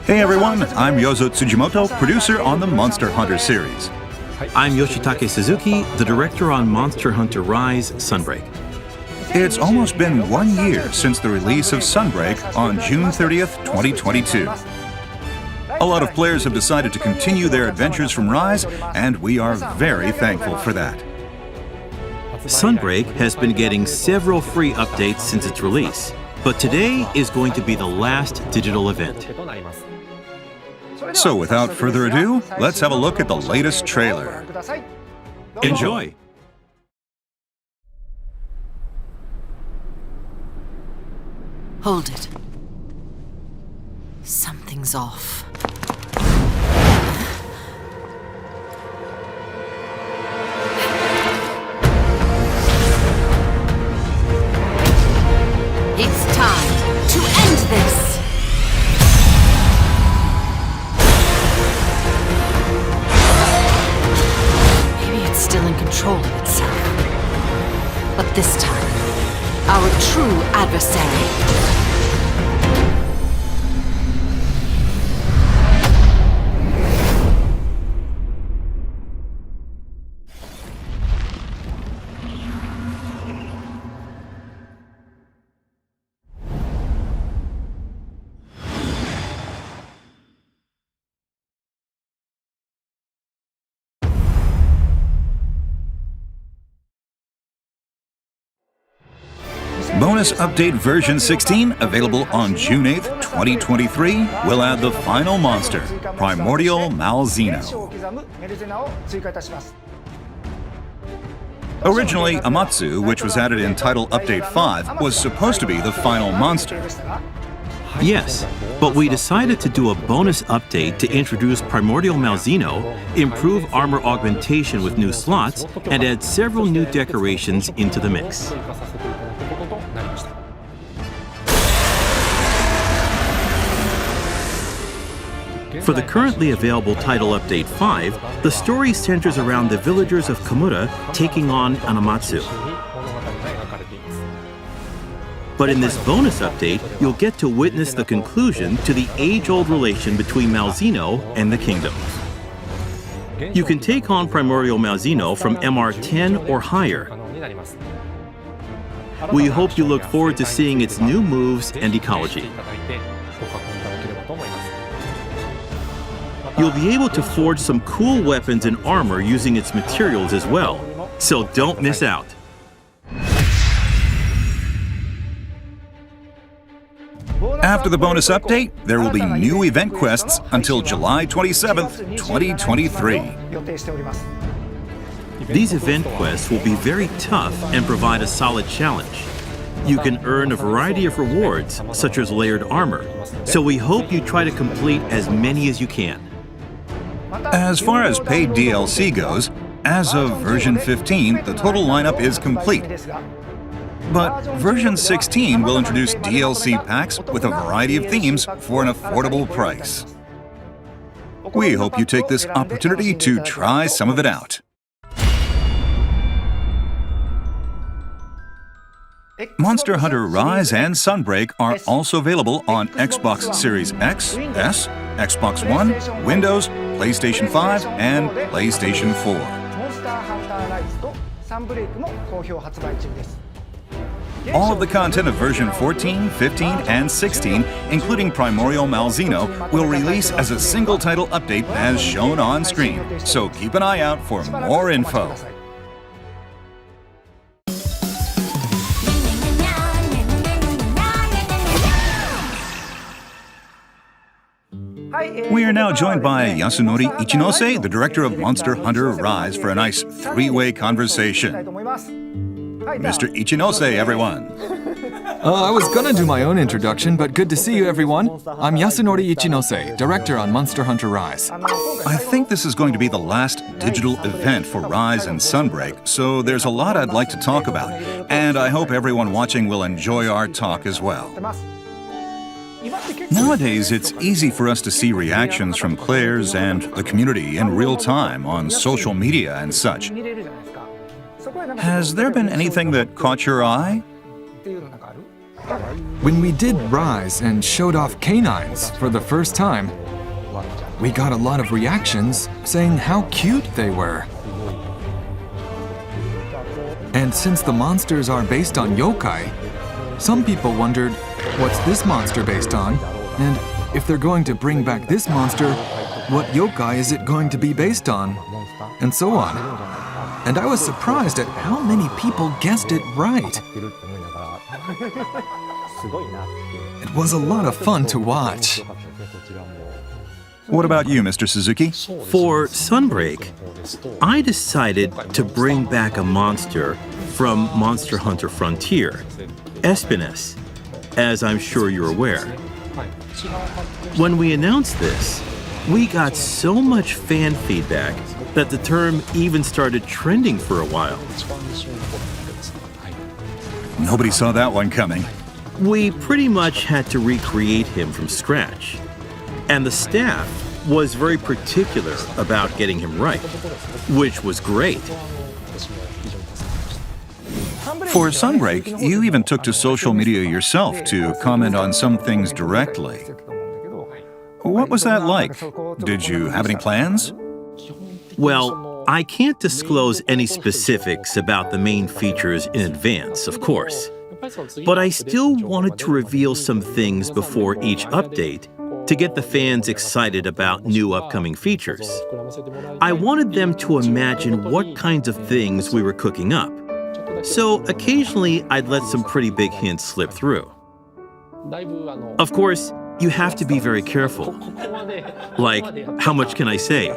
Hey everyone, I'm Yozo Tsujimoto, producer on the Monster Hunter series. I'm Yoshitake Suzuki, the director on Monster Hunter Rise Sunbreak. It's almost been 1 year since the release of Sunbreak on June 30th, 2022. A lot of players have decided to continue their adventures from Rise, and we are very thankful for that. Sunbreak has been getting several free updates since its release, but today is going to be the last digital event. So without further ado, let's have a look at the latest trailer. Enjoy! Hold it. Something's off. It's time to end this! Maybe it's still in control of itself. But this time, our true adversary. Bonus Update version 16, available on June 8th, 2023, will add the final monster, Primordial Malzeno. Originally, Amatsu, which was added in Title Update 5, was supposed to be the final monster. Yes, but we decided to do a bonus update to introduce Primordial Malzeno, improve armor augmentation with new slots, and add several new decorations into the mix. For the currently available Title Update 5, the story centers around the villagers of Kamura taking on an Amatsu. But in this bonus update, you'll get to witness the conclusion to the age-old relation between Malzeno and the kingdom. You can take on Primordial Malzeno from MR10 or higher. We hope you look forward to seeing its new moves and ecology. You'll be able to forge some cool weapons and armor using its materials as well, so don't miss out. After the bonus update, there will be new event quests until July 27th, 2023. These event quests will be very tough and provide a solid challenge. You can earn a variety of rewards, such as layered armor, so we hope you try to complete as many as you can. As far as paid DLC goes, as of version 15, the total lineup is complete. But version 16 will introduce DLC packs with a variety of themes for an affordable price. We hope you take this opportunity to try some of it out. Monster Hunter Rise and Sunbreak are also available on Xbox Series X, S, Xbox One, Windows, PlayStation 5, and PlayStation 4. All of the content of version 14, 15, and 16, including Primordial Malzeno, will release as a single title update as shown on screen, so keep an eye out for more info. We are now joined by Yasunori Ichinose, the director of Monster Hunter Rise, for a nice three-way conversation. Mr. Ichinose, everyone. I was gonna do my own introduction, but good to see you, everyone. I'm Yasunori Ichinose, director on Monster Hunter Rise. I think this is going to be the last digital event for Rise and Sunbreak, so there's a lot I'd like to talk about, and I hope everyone watching will enjoy our talk as well. Nowadays, it's easy for us to see reactions from players and the community in real time on social media and such. Has there been anything that caught your eye? When we did Rise and showed off canines for the first time, we got a lot of reactions saying how cute they were. And since the monsters are based on yokai, some people wondered, what's this monster based on? And if they're going to bring back this monster, what yokai is it going to be based on? And so on. And I was surprised at how many people guessed it right. It was a lot of fun to watch. What about you, Mr. Suzuki? For Sunbreak, I decided to bring back a monster from Monster Hunter Frontier, Espiness, as I'm sure you're aware. When we announced this, we got so much fan feedback that the term even started trending for a while. Nobody saw that one coming. We pretty much had to recreate him from scratch. And the staff was very particular about getting him right, which was great. For Sunbreak, you even took to social media yourself to comment on some things directly. What was that like? Did you have any plans? Well, I can't disclose any specifics about the main features in advance, of course. But I still wanted to reveal some things before each update to get the fans excited about new upcoming features. I wanted them to imagine what kinds of things we were cooking up. So occasionally I'd let some pretty big hints slip through. Of course, you have to be very careful. Like, how much can I say?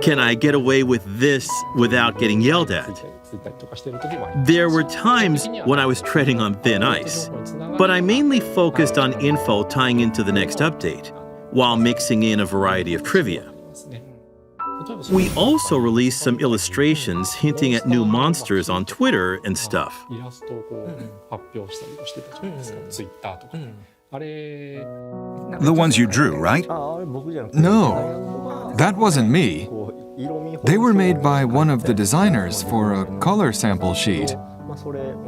Can I get away with this without getting yelled at? There were times when I was treading on thin ice, but I mainly focused on info tying into the next update, while mixing in a variety of trivia. We also released some illustrations hinting at new monsters on Twitter and stuff. The ones you drew, right? No, that wasn't me. They were made by one of the designers for a color sample sheet.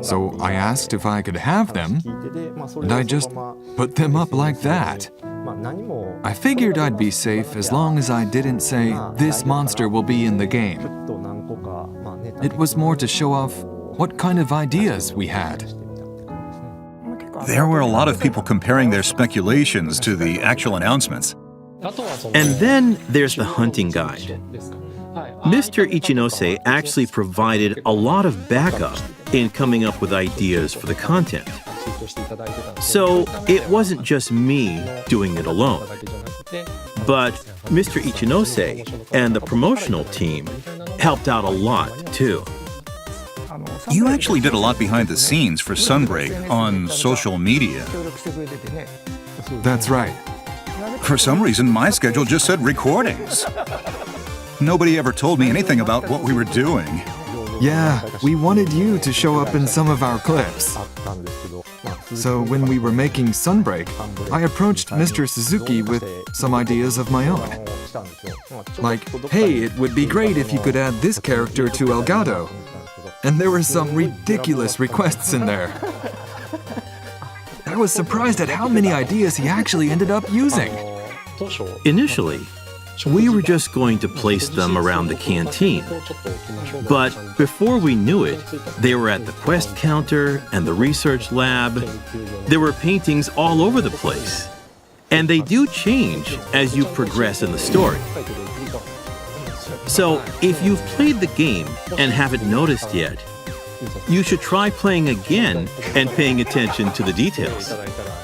So I asked if I could have them, and I just put them up like that. I figured I'd be safe as long as I didn't say, this monster will be in the game. It was more to show off what kind of ideas we had. There were a lot of people comparing their speculations to the actual announcements. And then there's the hunting guide. Mr. Ichinose actually provided a lot of backup in coming up with ideas for the content. So it wasn't just me doing it alone. But Mr. Ichinose and the promotional team helped out a lot too. You actually did a lot behind the scenes for Sunbreak on social media. That's right. For some reason, my schedule just said recordings. Nobody ever told me anything about what we were doing. Yeah, we wanted you to show up in some of our clips. So when we were making Sunbreak, I approached Mr. Suzuki with some ideas of my own. Like, hey, it would be great if you could add this character to Elgato. And there were some ridiculous requests in there. I was surprised at how many ideas he actually ended up using. Initially, we were just going to place them around the canteen. But before we knew it, they were at the quest counter and the research lab. There were paintings all over the place. And they do change as you progress in the story. So if you've played the game and haven't noticed yet, you should try playing again and paying attention to the details.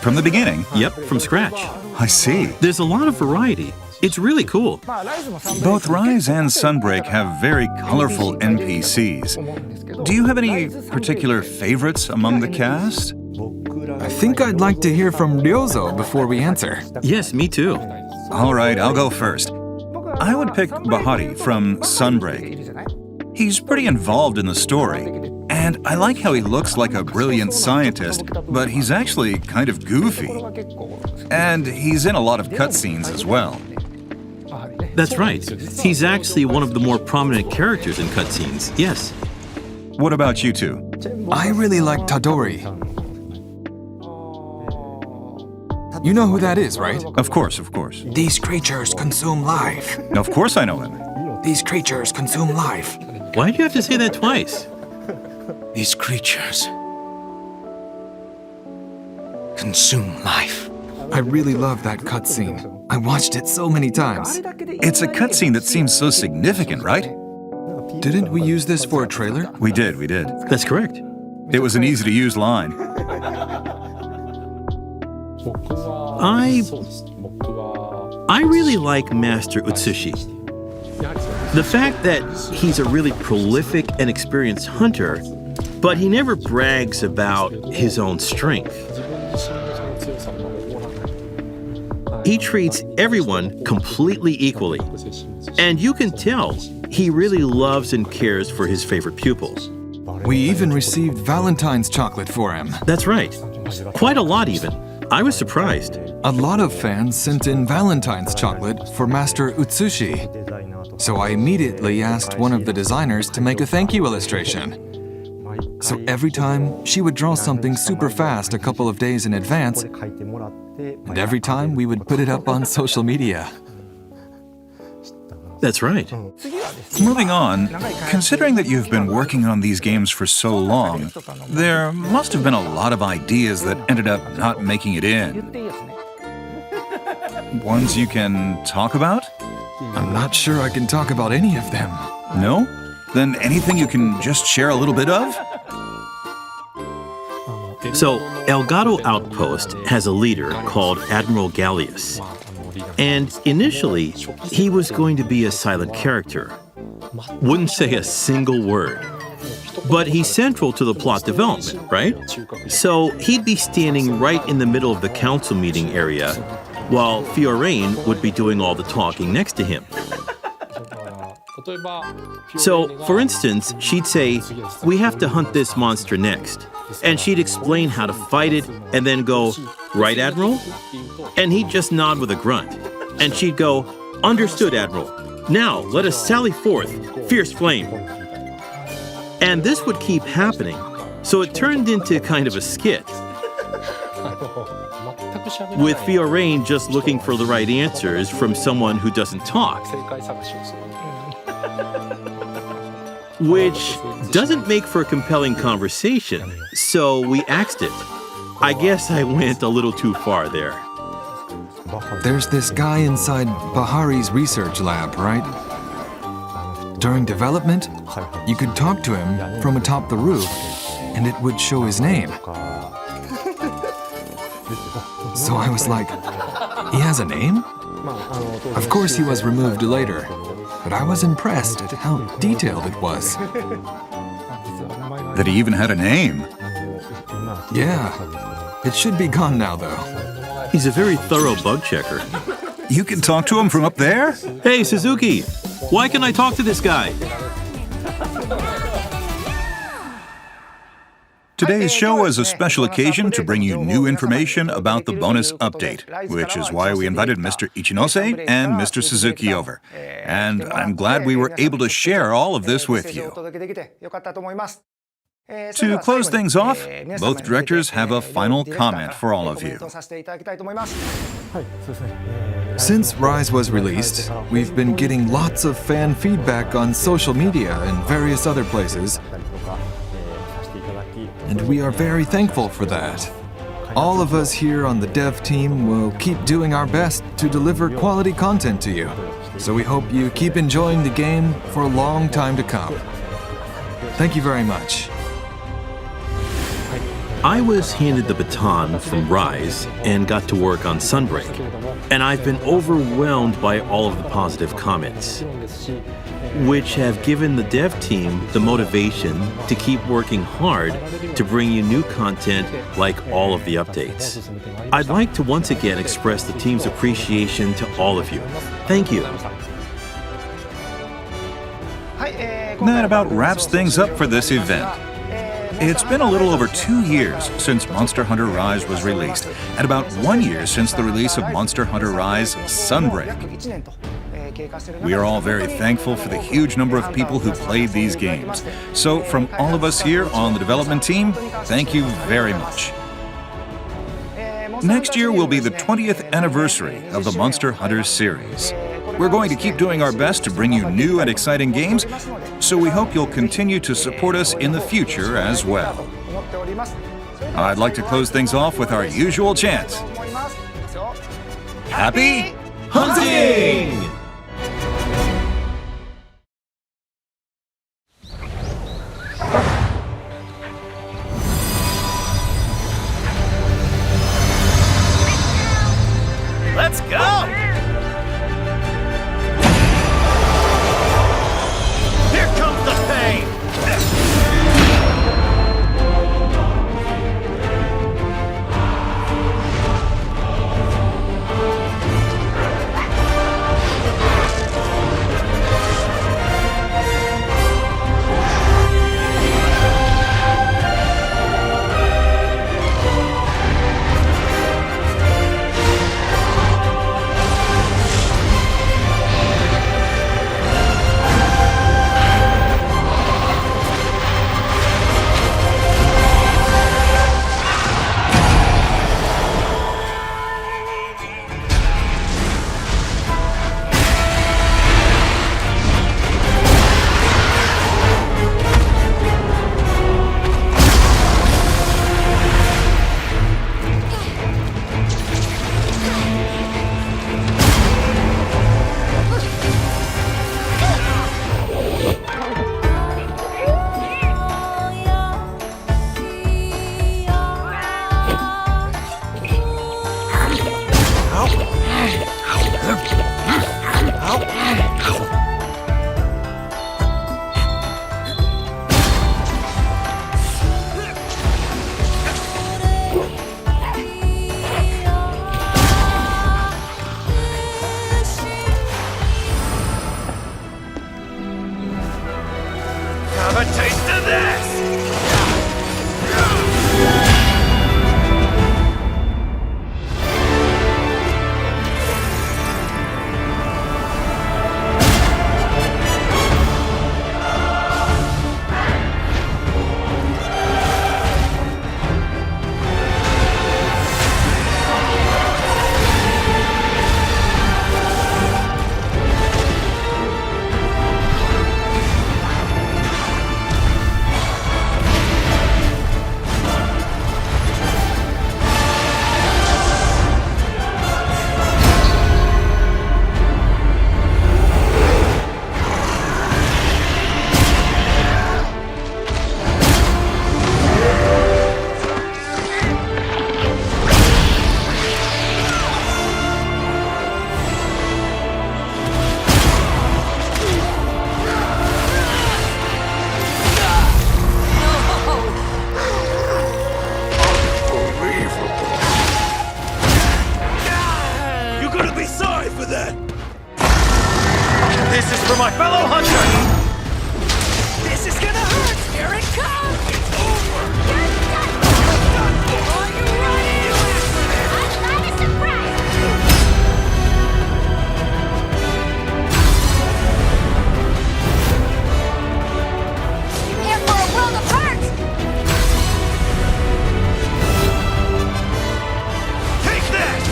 From the beginning? Yep, from scratch. I see. There's a lot of variety. It's really cool. Both Rise and Sunbreak have very colorful NPCs. Do you have any particular favorites among the cast? I think I'd like to hear from Ryozo before we answer. Yes, me too. All right, I'll go first. I would pick Bahari from Sunbreak. He's pretty involved in the story, and I like how he looks like a brilliant scientist, but he's actually kind of goofy. And he's in a lot of cutscenes as well. That's right. He's actually one of the more prominent characters in cutscenes, yes. What about you two? I really like Tadori. You know who that is, right? Of course, of course. These creatures consume life. Of course I know him. These creatures consume life. Why'd you have to say that twice? These creatures consume life. I really love that cutscene. I watched it so many times. It's a cutscene that seems so significant, right? Didn't we use this for a trailer? We did. That's correct. It was an easy-to-use line. I really like Master Utsushi. The fact that he's a really prolific and experienced hunter, but he never brags about his own strength. He treats everyone completely equally, and you can tell he really loves and cares for his favorite pupils. We even received Valentine's chocolate for him. That's right. Quite a lot even. I was surprised. A lot of fans sent in Valentine's chocolate for Master Utsushi. So I immediately asked one of the designers to make a thank you illustration. So every time, she would draw something super fast a couple of days in advance, and every time we would put it up on social media. That's right. Moving on, considering that you've been working on these games for so long, there must have been a lot of ideas that ended up not making it in. Ones you can talk about? I'm not sure I can talk about any of them. No? Then anything you can just share a little bit of? So, Elgato Outpost has a leader called Admiral Gallius. And initially, he was going to be a silent character. Wouldn't say a single word. But he's central to the plot development, right? So he'd be standing right in the middle of the council meeting area, while Fiorane would be doing all the talking next to him. So, for instance, she'd say, "We have to hunt this monster next." And she'd explain how to fight it, and then go, "Right, Admiral?" And he'd just nod with a grunt. And she'd go, "Understood, Admiral. Now, let us sally forth, fierce flame." And this would keep happening, so it turned into kind of a skit, with Fiorane just looking for the right answers from someone who doesn't talk. Which doesn't make for a compelling conversation, so we axed it. I guess I went a little too far there. There's this guy inside Bahari's research lab, right? During development, you could talk to him from atop the roof, and it would show his name. So I was like, he has a name? Of course he was removed later, but I was impressed at how detailed it was. That he even had a name. Yeah, it should be gone now though. He's a very thorough bug checker. You can talk to him from up there? Hey, Suzuki, why can I talk to this guy? Today's show is a special occasion to bring you new information about the bonus update, which is why we invited Mr. Ichinose and Mr. Suzuki over. And I'm glad we were able to share all of this with you. To close things off, both directors have a final comment for all of you. Since Rise was released, we've been getting lots of fan feedback on social media and various other places. And we are very thankful for that. All of us here on the dev team will keep doing our best to deliver quality content to you. So we hope you keep enjoying the game for a long time to come. Thank you very much. I was handed the baton from Rise and got to work on Sunbreak, and I've been overwhelmed by all of the positive comments, which have given the dev team the motivation to keep working hard to bring you new content like all of the updates. I'd like to once again express the team's appreciation to all of you. Thank you. That about wraps things up for this event. It's been a little over 2 years since Monster Hunter Rise was released, and about 1 year since the release of Monster Hunter Rise Sunbreak. We are all very thankful for the huge number of people who played these games. So from all of us here on the development team, thank you very much. Next year will be the 20th anniversary of the Monster Hunters series. We're going to keep doing our best to bring you new and exciting games, so we hope you'll continue to support us in the future as well. I'd like to close things off with our usual chant. Happy hunting! Let's go! Here comes the pain! Have a taste of this! This is for my fellow hunters! This is gonna hurt! Here it comes! It's over! Are you ready? I love a surprise! Here for a world of hurt! Take this!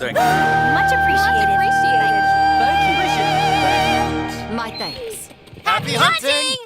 Thank Much appreciated. My thanks. Happy hunting!